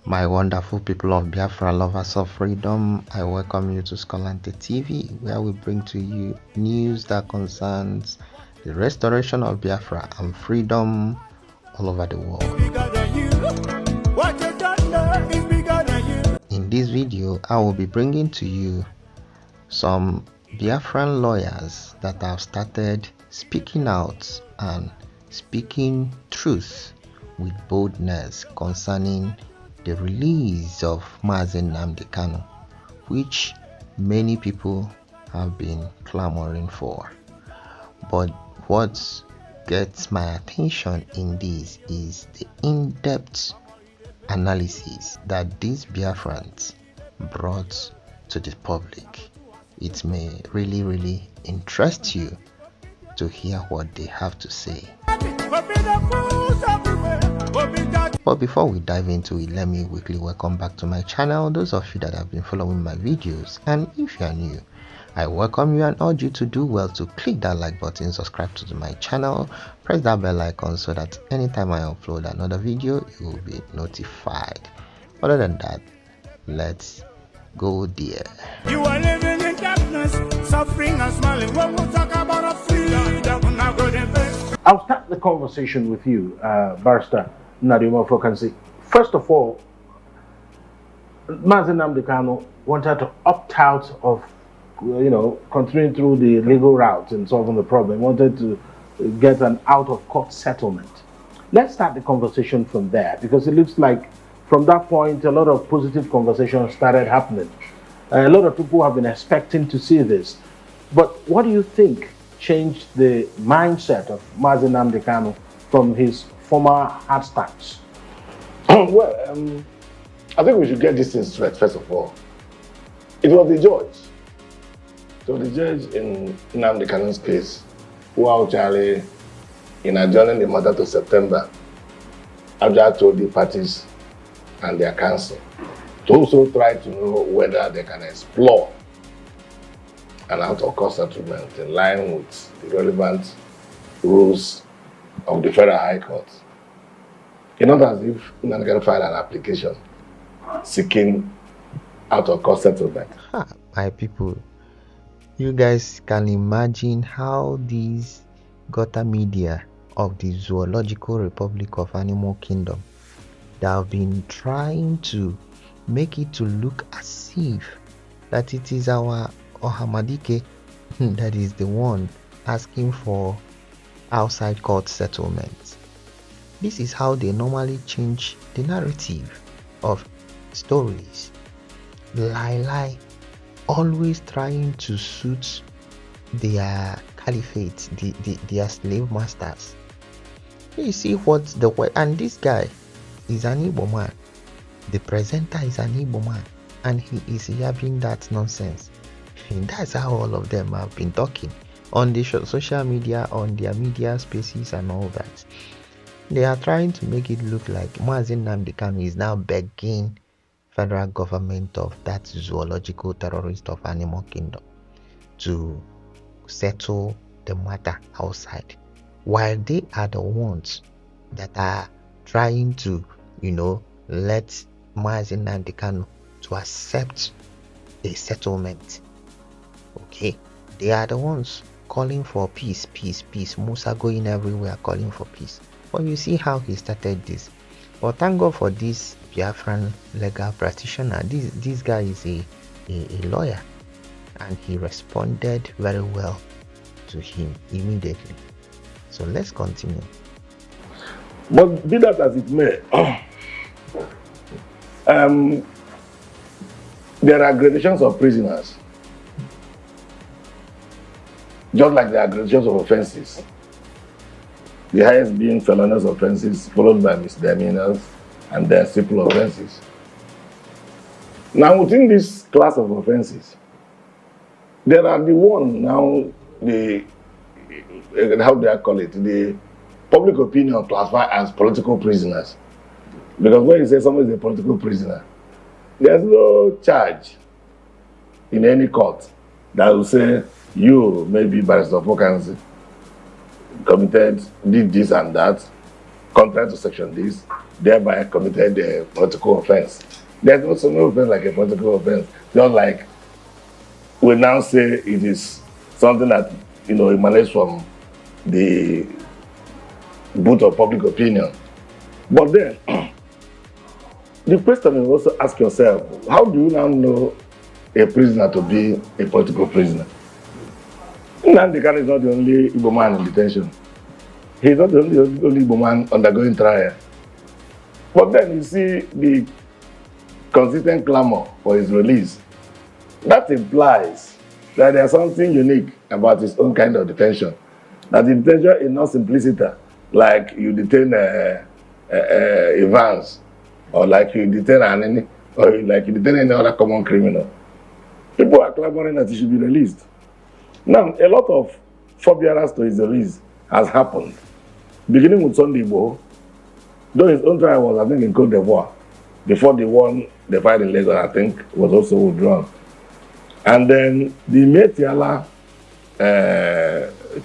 My wonderful people of Biafra, lovers of freedom, I welcome you to Skolante TV, where we bring to you news that concerns the restoration of Biafra and freedom all over the world. In this video, I will be bringing to you some Biafran lawyers that have started speaking out and speaking truth with boldness concerning the release of Mazi Nnamdi Kanu, which many people have been clamoring for. But what gets my attention in this is the in-depth analysis that these Biafrans brought to the public. It may really interest you to hear what they have to say. But before we dive into it, let me quickly welcome back to my channel those of you that have been following my videos, and if you are new, I welcome you and urge you to do well to click that like button, subscribe to my channel, press that bell icon so that anytime I upload another video you will be notified. Other than that, let's go there. You are living in darkness, suffering and smiling. When we talk about a freedom, I'll start the conversation with you, Barrister Nnamdi. First of all, Mazi Nnamdi Kanu wanted to opt out of, continuing through the legal route and solving the problem. He wanted to get an out-of-court settlement. Let's start the conversation from there, because it looks like from that point a lot of positive conversations started happening. A lot of people have been expecting to see this. But what do you think changed the mindset of Mazi Nnamdi Kanu from his former hard stance? Well, I think we should get this thing straight, first of all. It was the judge. So the judge in Nnamdi Kanu's case, who actually, in adjourning the matter to September, actually told the parties and their counsel to also try to know whether they can explore an out-of-court settlement in line with the relevant rules of the Federal High Court. It's not as if Nnamdi Kanu filed an application seeking out-of-court settlement. My people, you guys can imagine how these gutter media of the Zoological Republic of Animal Kingdom that have been trying to make it to look as if that it is our Ohamadike that is the one asking for outside court settlements. This is how they normally change the narrative of stories. Lie, always trying to suit their caliphate, their slave masters. You see what and this guy is an Igbo man. The presenter is an Igbo man, and he is having that nonsense. And that's how all of them have been talking on the social media, on their media spaces and all that. They are trying to make it look like Mazi Nnamdi Kanu is now begging federal government of that zoological terrorist of Animal Kingdom to settle the matter outside, while they are the ones that are trying to, let Mazi Nnamdi Kanu to accept a settlement. Okay, they are the ones calling for peace. Musa going everywhere calling for peace. But you see how he started this. But thank God for this Biafran legal practitioner. This guy is a lawyer, and he responded very well to him immediately. So let's continue. But be that as it may, there are gradations of prisoners, just like there are gradations of offenses. The highest being felonious offenses, followed by misdemeanors, and then simple offenses. Now, within this class of offenses, there are the one now, how do I call it? The public opinion classified as political prisoners. Because when you say someone is a political prisoner, there's no charge in any court that will say you, maybe Barrister Fokansi, did this and that, contrary to section this, thereby committed a political offense. There's also no offense like a political offense, just like we now say it is something that emanates from the boot of public opinion. But then the question is also ask yourself, how do you now know a prisoner to be a political prisoner? Nnamdi Kanu is not the only Igbo man in detention. He's not the only Igbo man undergoing trial. But then you see the consistent clamor for his release. That implies that there's something unique about his own kind of detention. That the detention is not simplicity, like you detain Evans, or like you detain Anini, or like you detain any other common criminal. People are clamoring that he should be released. Now, a lot of forbearance to his release has happened, beginning with Sunday Igboho, though his own trial was, I think, in Côte d'Ivoire, before the one they filed in Lagos, I think, was also withdrawn. And then the Metiala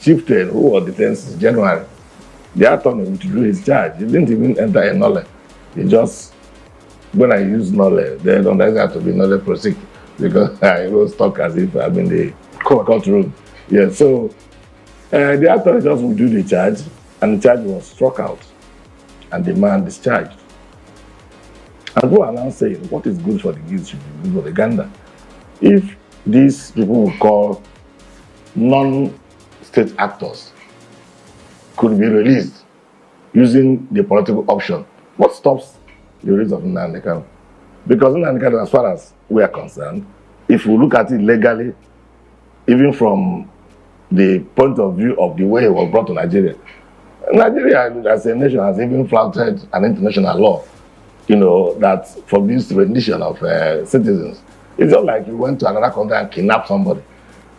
chieftain, who was detained since January, they asked him to withdraw his charge. He didn't even enter a null. He just, when I use null, they don't have to be null prosecute, because I was stuck as if I'm in the courtroom. Yeah, so the authority just withdrew the charge, and the charge was struck out, and the man discharged. And people are now saying, what is good for the geese should be good for the gander. If these people we call non-state actors could be released using the political option, what stops the release of Nnamdi Kanu? Because Nnamdi Kanu, as far as we are concerned, if we look at it legally, even from the point of view of the way he was brought to Nigeria, Nigeria as a nation has even flouted an international law, that forbids rendition of citizens. It's not like you went to another country and kidnapped somebody.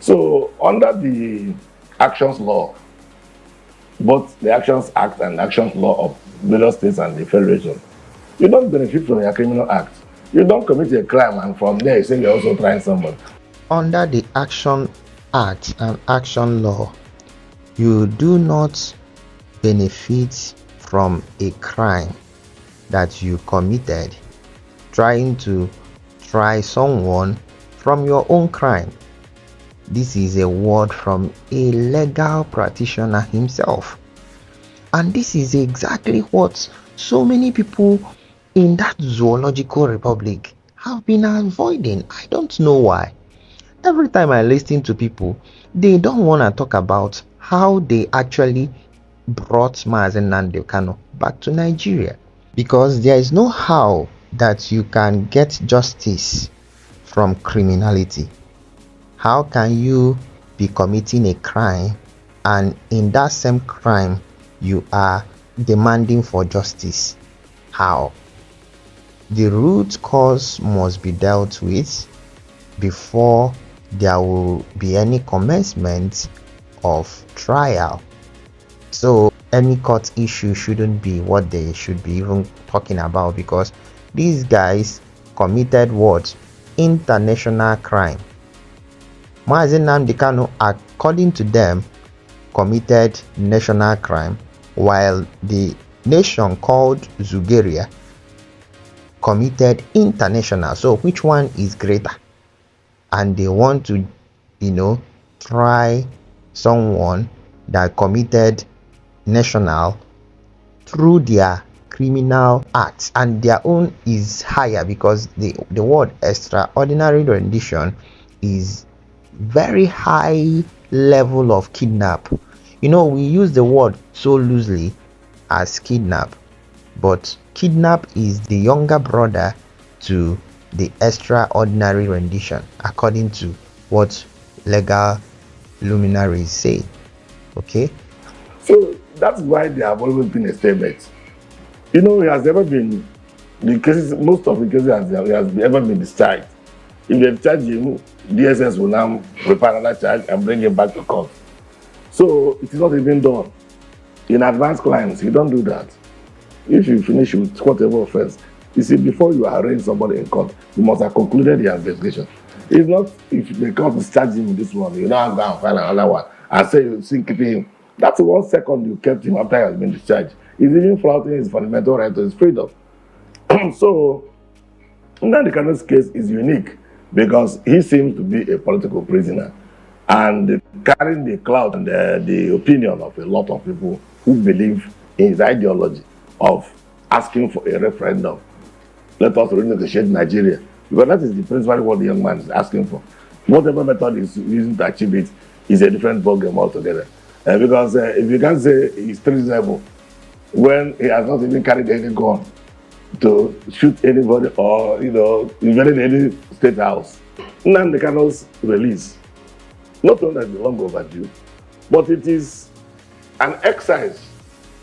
So under the Actions Law, both the Actions Act and the Actions Law of various states and the Federation, you don't benefit from your criminal act. You don't commit a crime and from there you say you're also trying somebody. Under the Action Act and Action Law, you do not benefit from a crime that you committed trying to try someone from your own crime. This is a word from a legal practitioner himself. And this is exactly what so many people in that zoological republic have been avoiding. I don't know why. Every time I listen to people, they don't want to talk about how they actually brought Mazi Nnamdi Kanu back to Nigeria. Because there is no how that you can get justice from criminality. How can you be committing a crime and in that same crime you are demanding for justice? How? The root cause must be dealt with before there will be any commencement of trial. So any court issue shouldn't be what they should be even talking about, because these guys committed what? International crime. Mazi Nnamdi Kanu, according to them, committed national crime, while the nation called Zugeria committed international. So which one is greater? And they want to, try someone that committed national through their criminal acts, and their own is higher because the word extraordinary rendition is very high level of kidnap. We use the word so loosely as kidnap, but kidnap is the younger brother to the extraordinary rendition, according to what legal luminaries say. Okay, so that's why there have always been a statement. It has never been the cases. Most of the cases has ever been discharged. If they charge him, DSS will now prepare another charge and bring him back to court. So it is not even done. In advanced crimes, you don't do that. If you finish with whatever offense, you see, before you arraign somebody in court, you must have concluded the investigation. It's not if the court is charging him with this one, you don't go and file another one and say you still keeping him That's the 1 second you kept him after he has been discharged. He's even flouting his fundamental right to his freedom. So, Nnamdi Kanu's case is unique because he seems to be a political prisoner and carrying the clout and the opinion of a lot of people who believe in his ideology of asking for a referendum. Let us renegotiate Nigeria, because that is the principal what the young man is asking for. Whatever method is using to achieve it is a different ballgame altogether. Because if you can say he's treasonable when he has not even carried any gun to shoot anybody or invaded any state house, Nnamdi Kanu's release, not only is long overdue, but it is an exercise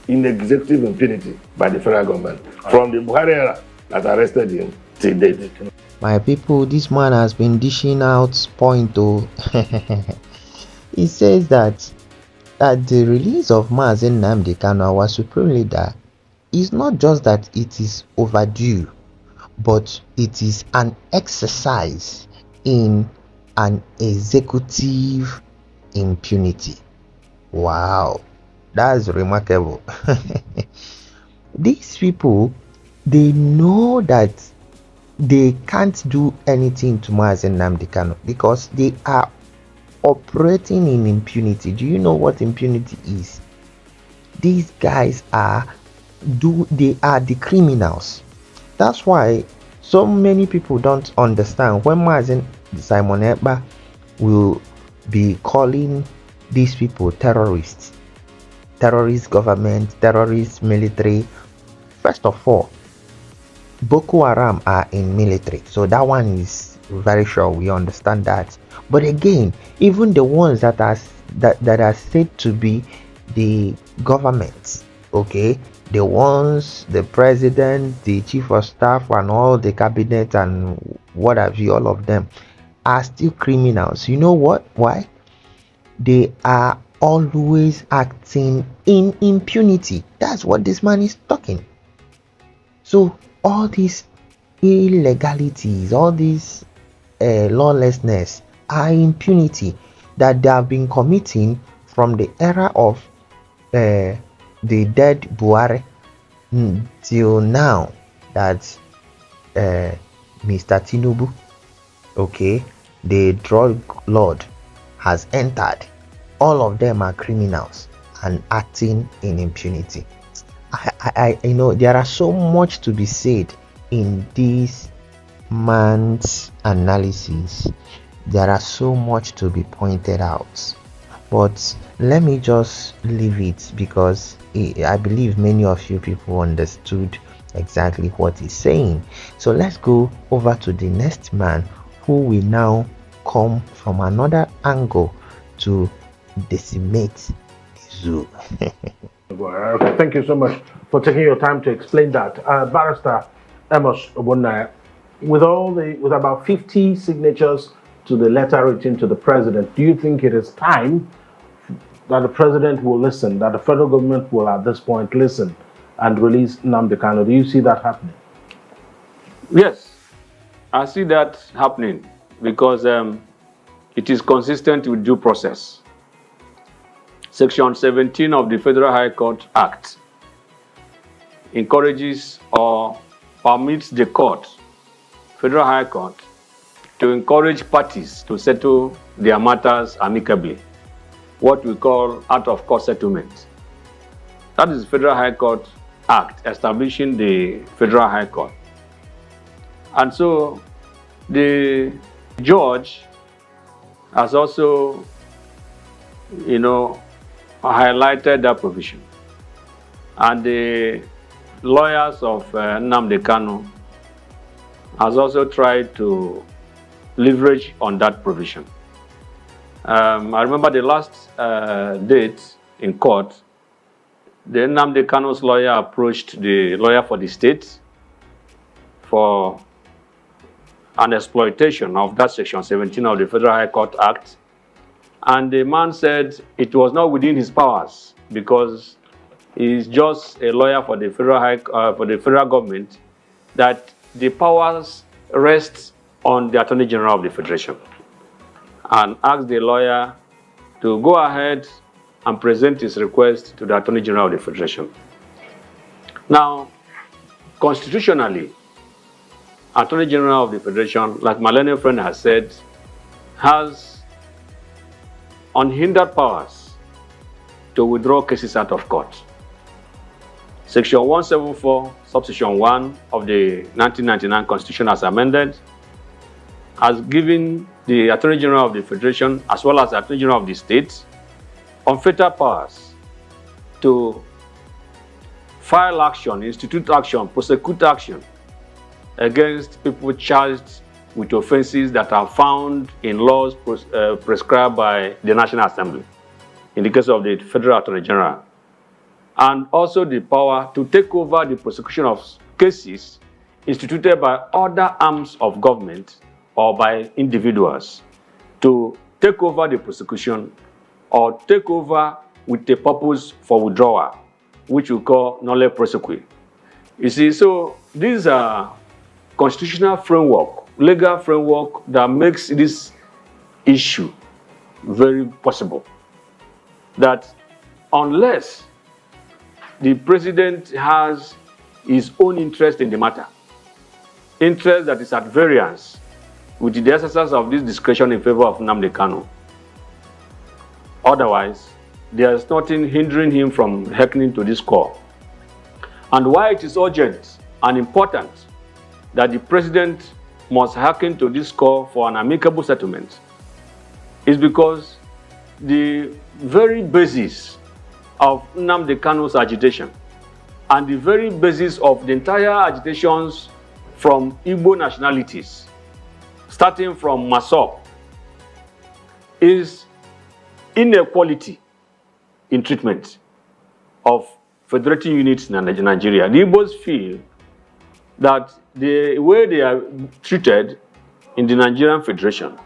in executive impunity by the federal government from the Buhari era that arrested him till date. My people, this man has been dishing out point though. He says that the release of Mazi Nnamdi Kanu, our supreme leader, is not just that it is overdue, but it is an exercise in an executive impunity. Wow, that's remarkable. These people, they know that they can't do anything to Mazi Nnamdi Kanu because they are operating in impunity. Do you know what impunity is? These guys are the criminals. That's why so many people don't understand when Mazi Simon Ekpa will be calling these people terrorists, terrorist government, terrorist military. First of all, Boko Haram are in military, so that one is very sure we understand that. But again, even the ones that are said to be the government, okay, the ones, the president, the chief of staff, and all the cabinet and what have you, all of them are still criminals. You know what? Why? They are always acting in impunity. That's what this man is talking. So all these illegalities, all these lawlessness are impunity that they have been committing from the era of the dead Buhari till now that Mr. Tinubu, okay, the drug lord, has entered. All of them are criminals and acting in impunity. I know there are so much to be said in this man's analysis. There are so much to be pointed out, but let me just leave it because I believe many of you people understood exactly what he's saying. So let's go over to the next man who will now come from another angle to decimate the zoo. Okay, thank you so much for taking your time to explain that. Barrister Amos Obonaya, with about 50 signatures to the letter written to the president, do you think it is time that the president will listen, that the federal government will at this point listen and release Nnamdi Kanu? Do you see that happening? Yes, I see that happening because it is consistent with due process. Section 17 of the Federal High Court Act encourages or permits the court, Federal High Court, to encourage parties to settle their matters amicably, what we call out-of-court settlement. That is the Federal High Court Act establishing the Federal High Court. And so the judge has also, highlighted that provision. And the lawyers of Nnamdi Kanu has also tried to leverage on that provision. I remember the last date in court, the Nnamdi Kanu's lawyer approached the lawyer for the state for an exploitation of that section 17 of the Federal High Court Act. And the man said it was not within his powers because he's just a lawyer for the federal government, that the powers rest on the Attorney General of the Federation, and asked the lawyer to go ahead and present his request to the Attorney General of the Federation. Now, constitutionally, Attorney General of the Federation, like my learned friend has said, has unhindered powers to withdraw cases out of court. Section 174, subsection 1 of the 1999 Constitution as amended has given the Attorney General of the Federation as well as the Attorney General of the state unfettered powers to file action, institute action, prosecute action against people charged with offenses that are found in laws prescribed by the National Assembly, in the case of the Federal Attorney General, and also the power to take over the prosecution of cases instituted by other arms of government or by individuals to take over the prosecution or take over with a purpose for withdrawal, which we call nolle prosequi. You see, so these are constitutional framework, legal framework that makes this issue very possible. That unless the president has his own interest in the matter, interest that is at variance with the exercise of this discretion in favor of Nnamdi Kanu, otherwise, there is nothing hindering him from hearkening to this call. And why it is urgent and important that the president must hearken to this call for an amicable settlement is because the very basis of Nnamdi Kanu's agitation and the very basis of the entire agitations from Igbo nationalities, starting from Masop, is inequality in treatment of federating units in Nigeria. The Igbos feel that the way they are treated in the Nigerian Federation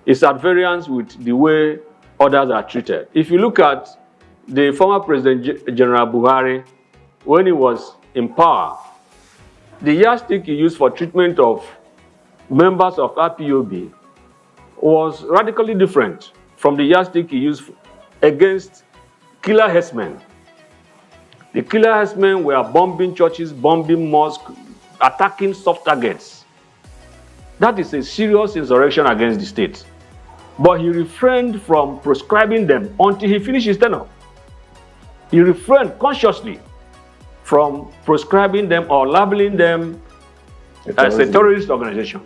is at variance with the way others are treated. If you look at the former President General Buhari, when he was in power, the yardstick he used for treatment of members of IPOB was radically different from the yardstick he used against killer herdsmen. The killer herdsmen were bombing churches, bombing mosques, attacking soft targets. That is a serious insurrection against the state. But he refrained from proscribing them until he finished his tenure. He refrained consciously from proscribing them or labeling them as a terrorist organization.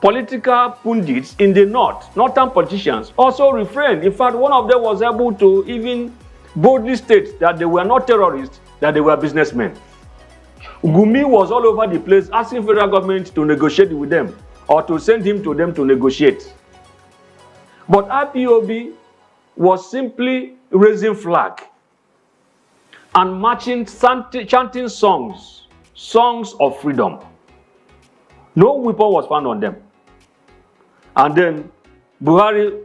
Political pundits in the northern politicians also refrained. In fact, one of them was able to even boldly state that they were not terrorists, that they were businessmen. Gumi was all over the place asking federal government to negotiate with them or to send him to them to negotiate. But IPOB was simply raising flag and marching, chanting songs of freedom. No weapon was found on them. And then Buhari,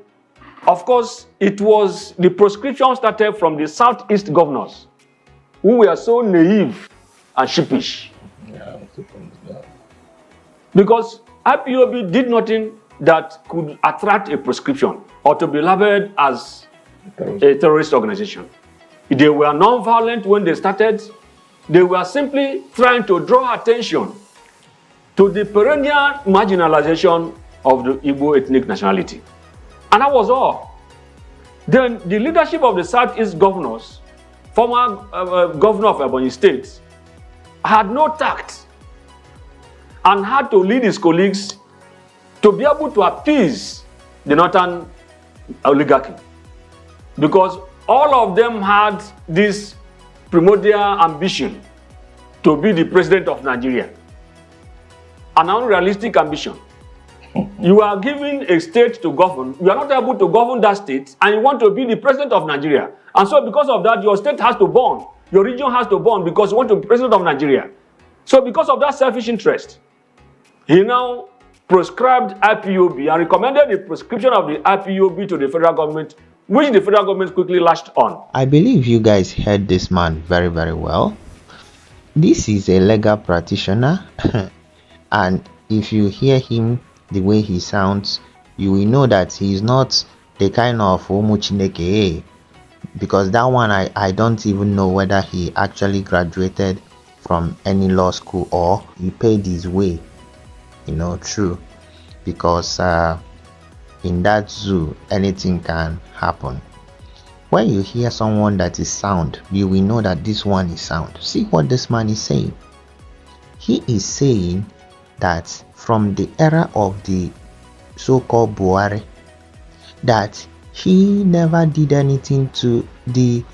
of course, it was the proscription started from the Southeast governors who were so naive and sheepish. Because IPOB did nothing that could attract a proscription or to be labeled as a terrorist organization. They were non-violent when they started. They were simply trying to draw attention to the perennial marginalization of the Igbo ethnic nationality. And that was all. Then the leadership of the Southeast governors, former governor of Ebonyi State, had no tact and had to lead his colleagues to be able to appease the northern oligarchy. Because all of them had this primordial ambition to be the president of Nigeria. An unrealistic ambition. You are giving a state to govern, you are not able to govern that state, and you want to be the president of Nigeria. And so because of that, your state has to burn. Your region has to burn because you want to be president of Nigeria. So because of that selfish interest, he now proscribed IPOB and recommended the proscription of the IPOB to the federal government, which the federal government quickly lashed on. I believe you guys heard this man very, very well. This is a legal practitioner, and if you hear him the way he sounds, you will know that he is not the kind of Omu Chineke. because that one I don't even know whether he actually graduated from any law school or he paid his way, through, because in that zoo anything can happen. When you hear someone that is sound, you will know that this one is sound. See what this man is saying. He is saying that from the era of the so-called Buhari, that he never did anything to the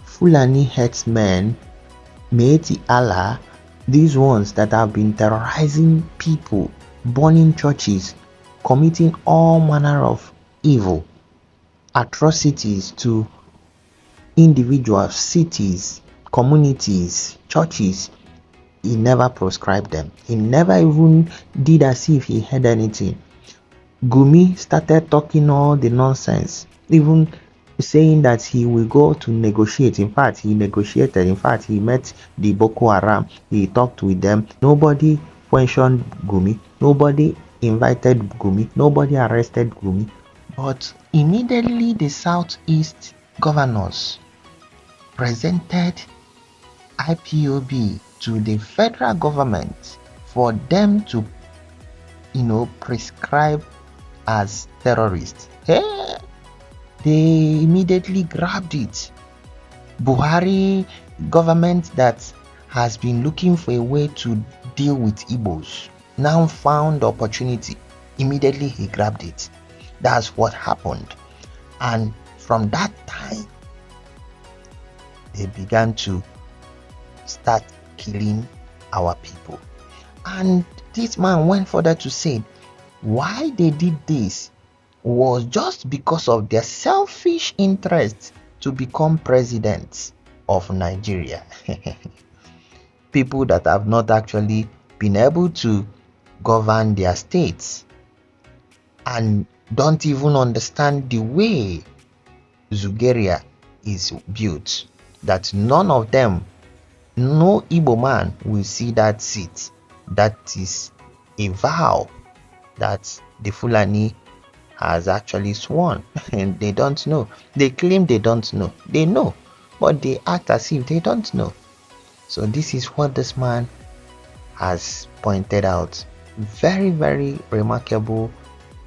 Fulani herdsmen, Meeti Allah, these ones that have been terrorizing people, burning churches, committing all manner of evil, atrocities to individuals, cities, communities, churches. He never proscribed them. He never even did as if he had anything. Gumi started talking all the nonsense, even saying that he will go to negotiate. In fact, he negotiated. In fact, he met the Boko Haram. He talked with them. Nobody questioned Gumi. Nobody invited Gumi. Nobody arrested Gumi. But immediately the Southeast governors presented IPOB to the federal government for them to, prescribe as terrorists. Hey, they immediately grabbed it. Buhari government that has been looking for a way to deal with Igbos now found opportunity. Immediately he grabbed it. That's what happened. And from that time, they began to start killing our people. And this man went further to say why they did this was just because of their selfish interest to become presidents of Nigeria. People that have not actually been able to govern their states and don't even understand the way Zugeria is built, that none of them, no Igbo man will see that seat. That is a vow that the Fulani has actually sworn, and they don't know. They claim they don't know. They know, but they act as if they don't know. So this is what this man has pointed out. Very, very remarkable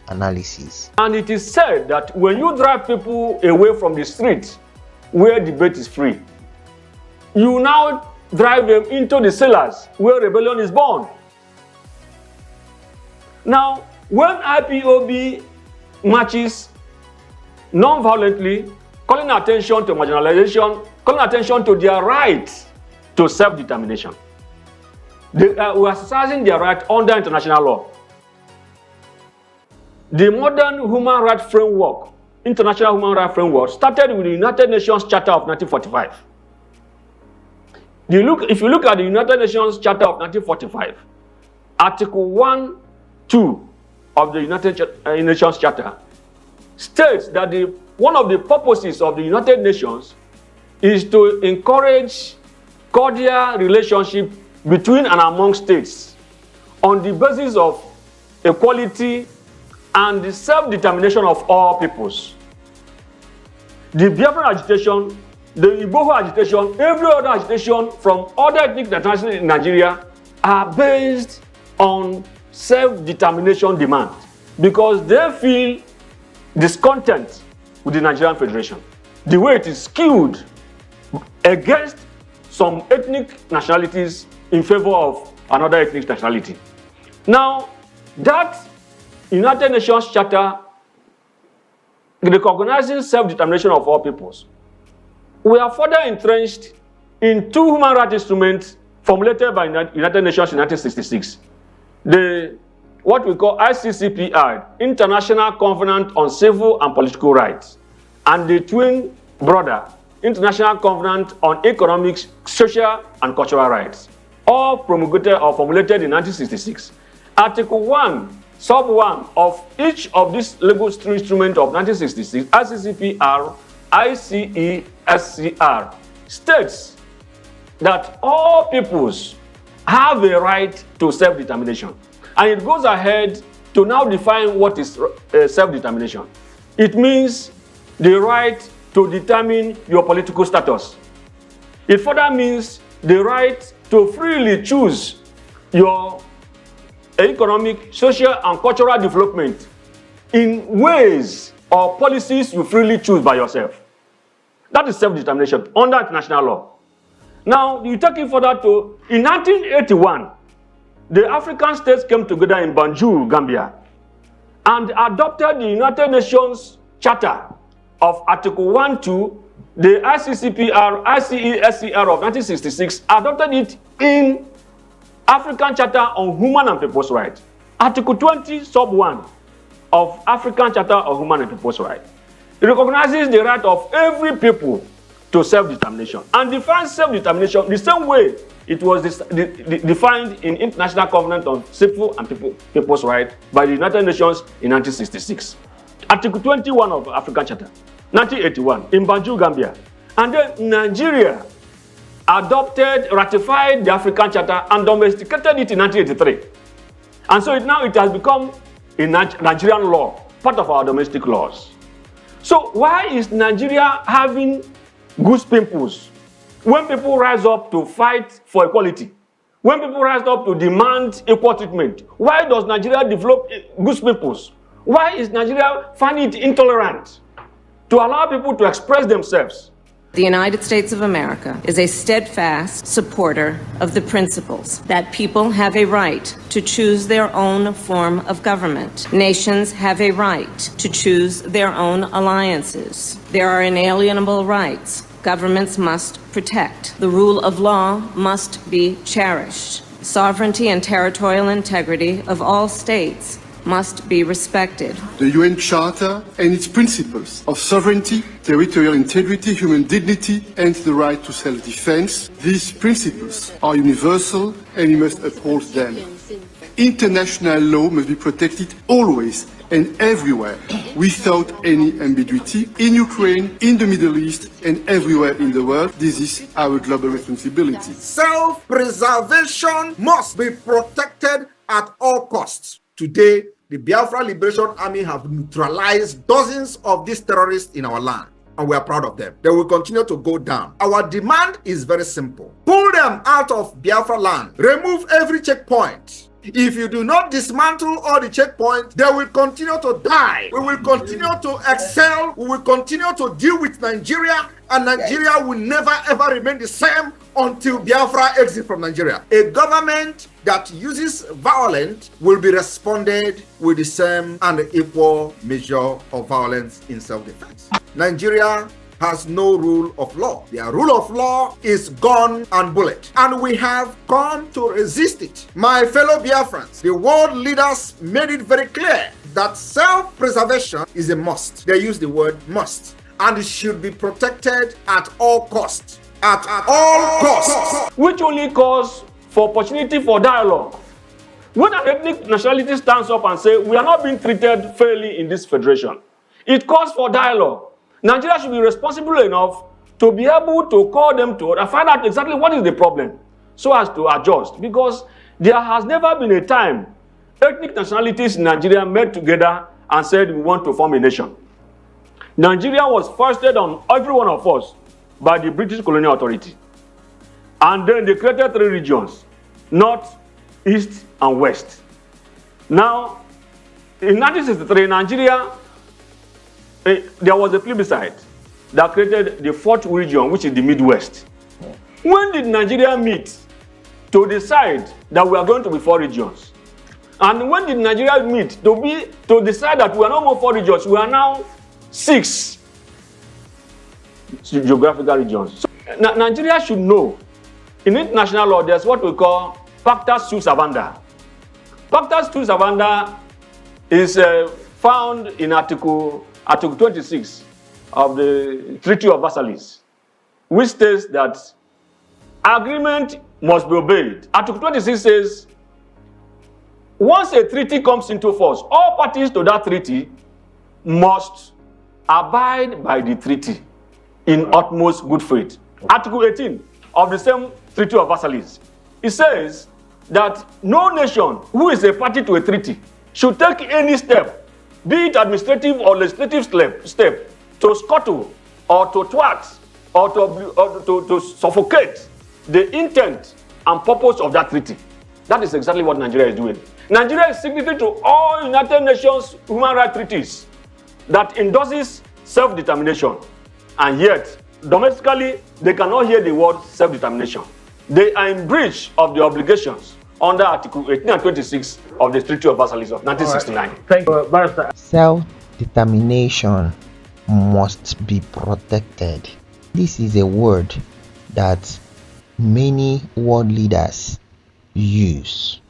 analysis. And it is said that when you drive people away from the street where debate is free, you now drive them into the cellars where rebellion is born. Now, when IPOB marches non-violently, calling attention to marginalization, calling attention to their right to self-determination, they are exercising their right under international law. The modern human rights framework, international human rights framework, started with the United Nations Charter of 1945. If you look at the United Nations Charter of 1945, Article 1(2) of the United Nations Charter states that one of the purposes of the United Nations is to encourage cordial relationship between and among states on the basis of equality and the self-determination of all peoples. The Biafran agitation, the Igbo agitation, every other agitation from other ethnic nationalities in Nigeria are based on self-determination demand because they feel discontent with the Nigerian Federation. The way it is skewed against some ethnic nationalities in favor of another ethnic nationality. Now, that United Nations Charter recognizing self-determination of all peoples, we are further entrenched in two human rights instruments formulated by United Nations in 1966. What we call ICCPR, International Covenant on Civil and Political Rights, and the twin brother, International Covenant on Economic, Social, and Cultural Rights, all promulgated or formulated in 1966. Article 1, Sub 1 of each of these legal instruments of 1966, ICCPR, ICESCR, states that all peoples have a right to self-determination. And it goes ahead to now define what is self-determination. It means the right to determine your political status. It further means the right to freely choose your economic, social, and cultural development in ways or policies you freely choose by yourself. That is self-determination under international law. Now, you take it further to, in 1981, the African states came together in Banjul, Gambia, and adopted the United Nations Charter of Article 1-2, the ICCPR, ICESCR of 1966, adopted it in African Charter on Human and People's Rights. Article 20, sub 1 of African Charter of Human and People's Rights. It recognizes the right of every people to self-determination and defines self-determination the same way it was defined in International Covenant on Civil and People's Rights by the United Nations in 1966. Article 21 of African Charter, 1981, in Banjul, Gambia. And then Nigeria ratified the African Charter and domesticated it in 1983. And so now it has become a Nigerian law, part of our domestic laws. So why is Nigeria having goose pimples when people rise up to fight for equality? When people rise up to demand equal treatment, why does Nigeria develop goose pimples? Why is Nigeria finding it intolerant to allow people to express themselves? The United States of America is a steadfast supporter of the principles that people have a right to choose their own form of government. Nations have a right to choose their own alliances. There are inalienable rights governments must protect. The rule of law must be cherished. Sovereignty and territorial integrity of all states must be respected. The UN Charter and its principles of sovereignty, territorial integrity, human dignity, and the right to self-defense, these principles are universal and we must uphold them. International law must be protected always and everywhere, without any ambiguity, in Ukraine, in the Middle East, and everywhere in the world. This is our global responsibility. Self-preservation must be protected at all costs. Today, the Biafra Liberation Army have neutralized dozens of these terrorists in our land, and we are proud of them. They will continue to go down. Our demand is very simple. Pull them out of Biafra land. Remove every checkpoint. If you do not dismantle all the checkpoints, they will continue to die. We will continue to excel. We will continue to deal with Nigeria, and Nigeria will never ever remain the same until Biafra exits from Nigeria. A government that uses violence will be responded with the same and equal measure of violence in self-defense. Nigeria has no rule of law. Their rule of law is gun and bullet, and we have come to resist it. My fellow Biafrans, the world leaders made it very clear that self-preservation is a must. They use the word must, and it should be protected at all costs. At all costs. Which only calls for opportunity for dialogue. When an ethnic nationality stands up and says, we are not being treated fairly in this federation, it calls for dialogue. Nigeria should be responsible enough to be able to call them to and find out exactly what is the problem so as to adjust. Because there has never been a time ethnic nationalities in Nigeria met together and said we want to form a nation. Nigeria was foisted on every one of us by the British colonial authority. And then they created 3 regions, North, East, and West. Now, in 1963, Nigeria, there was a plebiscite that created the 4th region, which is the Midwest. When did Nigeria meet to decide that we are going to be 4 regions? And when did Nigeria meet to decide that we are no more 4 regions, we are now 6 geographical regions? So, Nigeria should know, in international law, there's what we call Pacta Sunt Servanda. Pacta Sunt Servanda is found in Article 26 of the Treaty of Versailles, which states that agreement must be obeyed. Article 26 says, once a treaty comes into force, all parties to that treaty must abide by the treaty in utmost good faith. Article 18 of the same Treaty of Versailles, it says that no nation who is a party to a treaty should take any step, be it administrative or legislative step, to scuttle or to thwart or to suffocate the intent and purpose of that treaty. That is exactly what Nigeria is doing. Nigeria is signatory to all United Nations human rights treaties that endorses self-determination, and yet domestically they cannot hear the word self-determination. They are in breach of the obligations under Article 18 and 26 of the Treaty of Versailles of 1969. Right. Thank you, Barrister. Self-determination must be protected. This is a word that many world leaders use,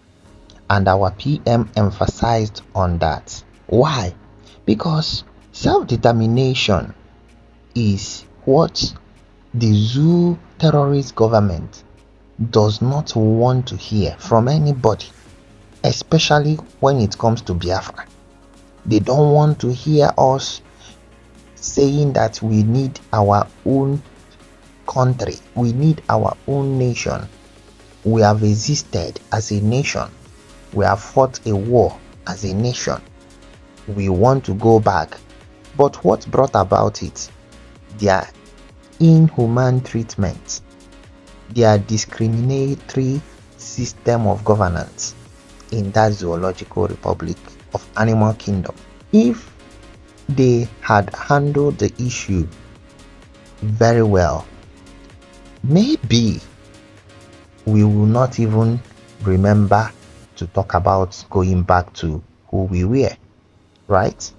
and our PM emphasized on that. Why? Because self-determination is what the zoo terrorist government does not want to hear from anybody, especially when it comes to Biafra. They don't want to hear us saying that we need our own country, we need our own nation. We have existed as a nation, we have fought a war as a nation, we want to go back. But what brought about it? Their inhuman treatment, their discriminatory system of governance in that zoological republic of animal kingdom. If they had handled the issue very well, maybe we will not even remember to talk about going back to who we were, right?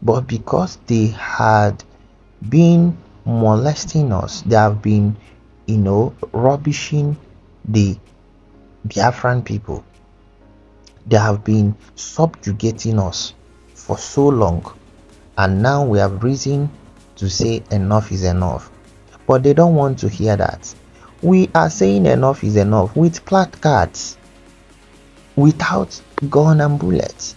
But because they had been molesting us, they have been, rubbishing the Biafran people, they have been subjugating us for so long, and now we have reason to say enough is enough. But they don't want to hear that. We are saying enough is enough with placards, without gun and bullets,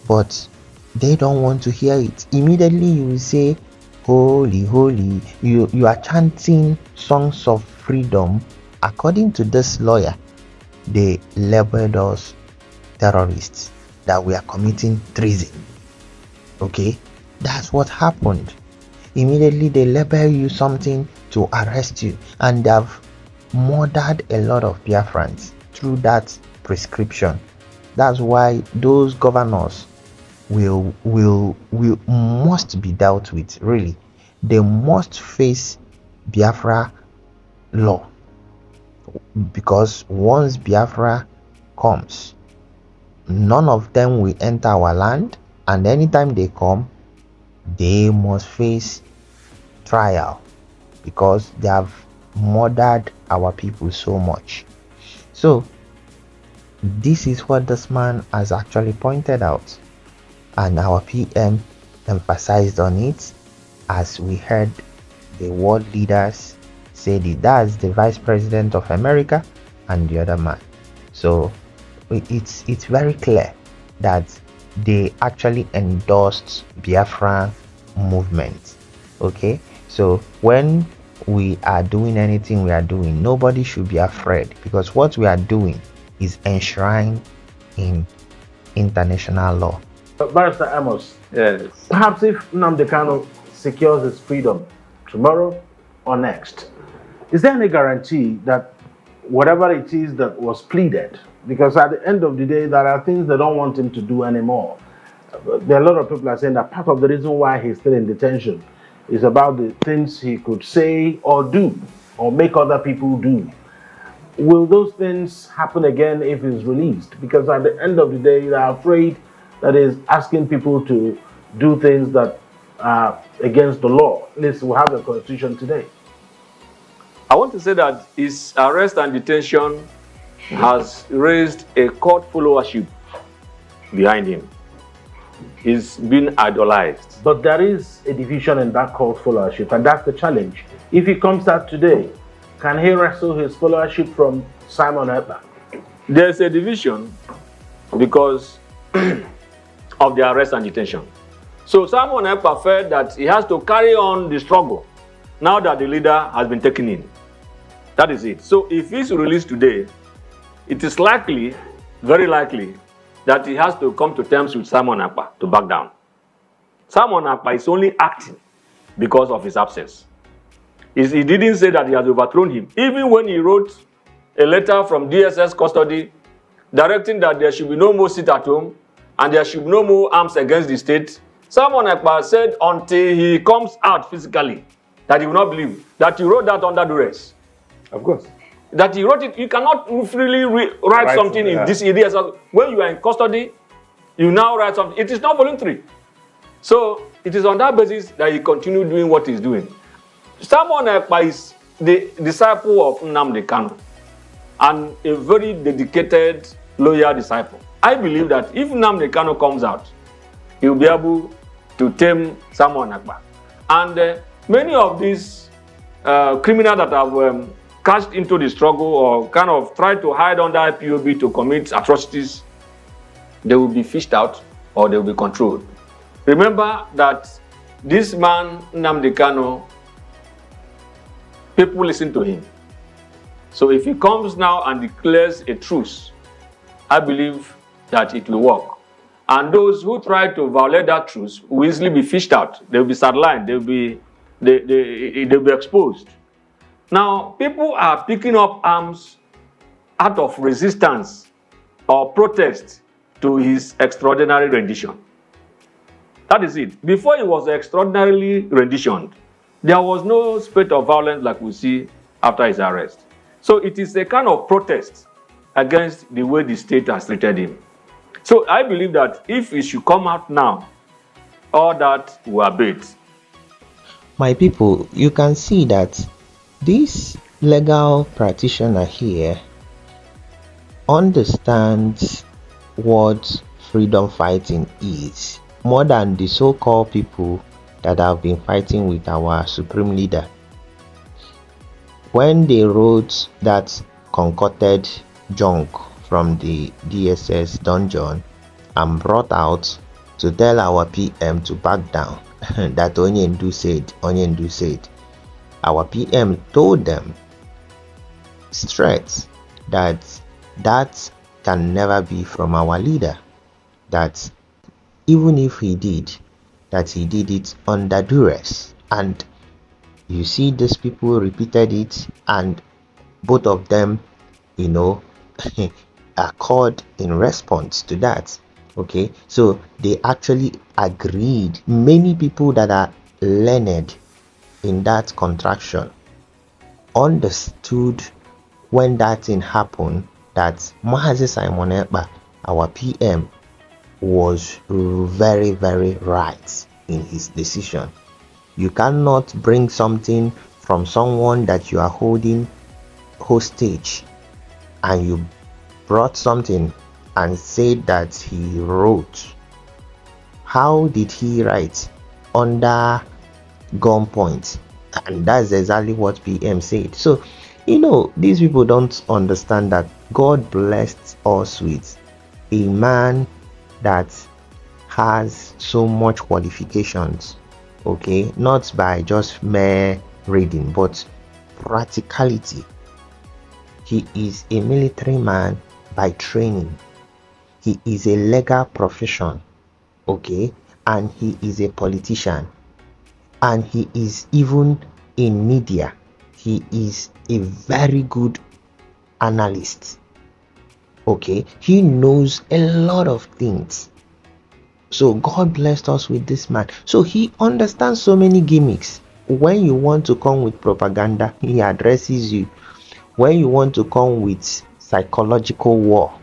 but they don't want to hear it. Immediately you will say, holy, holy. You are chanting songs of freedom. According to this lawyer, they labeled us terrorists, that we are committing treason. Okay, that's what happened. Immediately they label you something to arrest you, and they have murdered a lot of Biafrans through that prescription. That's why those governors must be dealt with. Really, they must face Biafra law, because once Biafra comes, none of them will enter our land, and anytime they come, they must face trial, because they have murdered our people so much. So this is what this man has actually pointed out, and our PM emphasized on it, as we heard the world leaders say that that's the Vice President of America and the other man. So it's very clear that they actually endorsed Biafra movement. Okay, so when we are doing anything we are doing, nobody should be afraid, because what we are doing is enshrined in international law. Barrister Amos, Yes. perhaps if Nnamdi Kanu secures his freedom tomorrow or next, is there any guarantee that whatever it is that was pleaded, because at the end of the day, there are things they don't want him to do anymore. There are a lot of people are saying that part of the reason why he's still in detention is about the things he could say or do or make other people do. Will those things happen again if he's released? Because at the end of the day, they are afraid that he's asking people to do things that are against the law. At least we have the constitution today. I want to say that his arrest and detention has raised a cult followership behind him. He's been idolized. But there is a division in that cult followership, and that's the challenge. If he comes out today, can he wrestle his followership from Simon Ekpa? There's a division because of the arrest and detention. So Simon Ekpa felt that he has to carry on the struggle now that the leader has been taken in. That is it. So if he's released today, it is likely, very likely, that he has to come to terms with Simon Ekpa to back down. Simon Ekpa is only acting because of his absence. He didn't say that he has overthrown him. Even when he wrote a letter from DSS custody directing that there should be no more sit at home and there should be no more arms against the state, Simon Ekpa said until he comes out physically that he will not believe that he wrote that under duress. Of course. That he wrote it, you cannot freely write something in this area. When you are in custody, you now write something. It is not voluntary. So it is on that basis that he continued doing what he's doing. Simon Ekpa is the disciple of Nnamdi Kanu and a very dedicated, loyal disciple. I believe that if Nnamdi Kanu comes out, he will be able to tame Simon Ekpa. And many of these criminals that have cashed into the struggle or kind of tried to hide under IPOB to commit atrocities, they will be fished out or they will be controlled. Remember that this man, Nnamdi Kanu, people listen to him. So if he comes now and declares a truce, I believe that it will work. And those who try to violate that truce will easily be fished out. They will be sidelined. They'll be exposed. Now, people are picking up arms out of resistance or protest to his extraordinary rendition. That is it. Before he was extraordinarily renditioned, there was no spate of violence like we see after his arrest. So it is a kind of protest against the way the state has treated him. So I believe that if he should come out now, all that will abate. My people, you can see that this legal practitioner here understands what freedom fighting is more than the so-called people that have been fighting with our supreme leader. When they wrote that concocted junk from the DSS dungeon and brought out to tell our PM to back down, that Onyendu said, our PM told them straight that that can never be from our leader, that even if he did, that he did it under duress. And you see these people repeated it, and both of them, accord in response to that. Okay, so they actually agreed. Many people that are learned in that contraction understood when that thing happened that Mazi Simon Ekpa, our PM, was very, very right in his decision. You cannot bring something from someone that you are holding hostage and you brought something and said that he wrote. How did he write? Under gunpoint. And that's exactly what PM said. So, these people don't understand that God blessed us with a man that has so much qualifications, okay, not by just mere reading but practicality. He is a military man by training. He is a legal profession, okay, and he is a politician, and he is even in media. He is a very good analyst, okay. He knows a lot of things. So God blessed us with this man. So he understands so many gimmicks. When you want to come with propaganda, he addresses you. When you want to come with psychological war,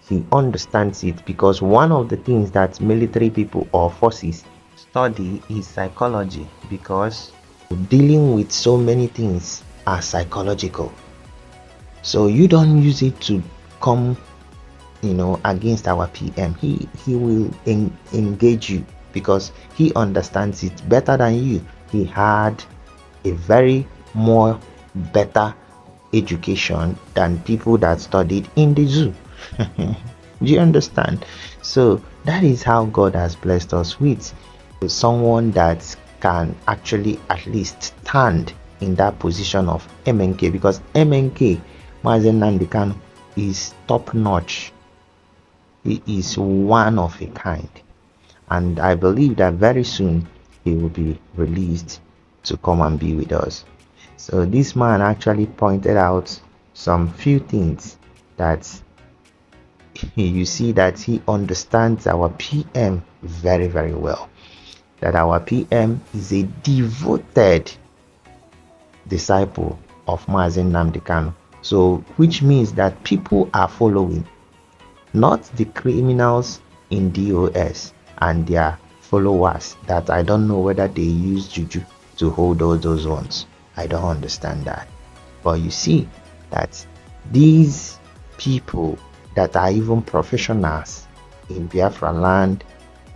he understands it, because one of the things that military people or forces study is psychology, because dealing with so many things are psychological. So you don't use it to come against our PM. He will engage you because he understands it better than you. He had a very more better education than people that studied in the zoo. Do you understand? So that is how God has blessed us with someone that can actually at least stand in that position of MNK, because MNK, Mazi Nnamdi Kanu, is top notch. He is one of a kind, and I believe that very soon he will be released to come and be with us. So this man actually pointed out some few things that you see that he understands our PM very, very well. That our PM is a devoted disciple of Mazi Nnamdi Kanu. So, which means that people are following, not the criminals in DOS and their followers that I don't know whether they use juju to hold all those ones. I don't understand that. But you see that these people that are even professionals in Biafra land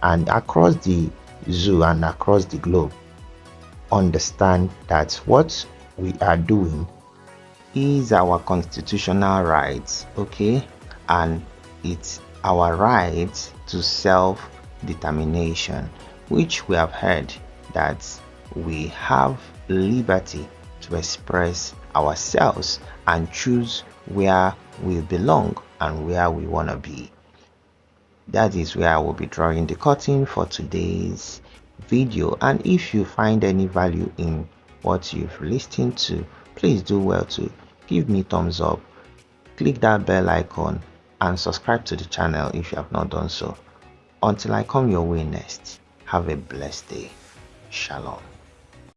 and across the zoo and across the globe understand that what we are doing is our constitutional rights, okay? And it's our right to self-determination, which we have heard that we have liberty to express ourselves and choose where we belong and where we want to be. That is where I will be drawing the curtain for today's video. And if you find any value in what you've listened to, please do well to give me thumbs up, click that bell icon, and subscribe to the channel if you have not done so. Until I come your way next, have a blessed day. Shalom.